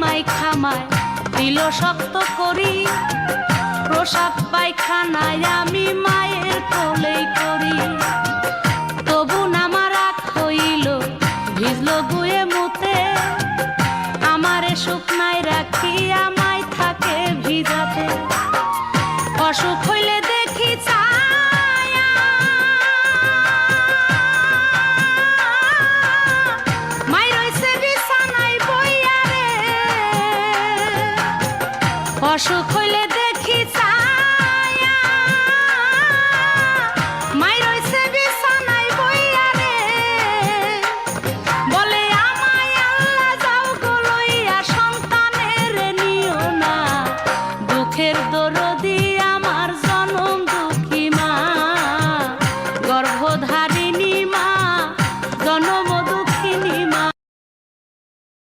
মাই খামায় দিল শক্ত করি, প্রসাব পায়খানায় আমি মায়ের কোলেই করি। তবু নামা রাত হইল ভিজল গুয়ে মুতে, আমারে শুকনায় রাখি আমায় থাকে ভিজাতে। অসুখ হইলে দেখি ছায়া, মাই রইছে বিছানায় বইয়া রে। অসুখ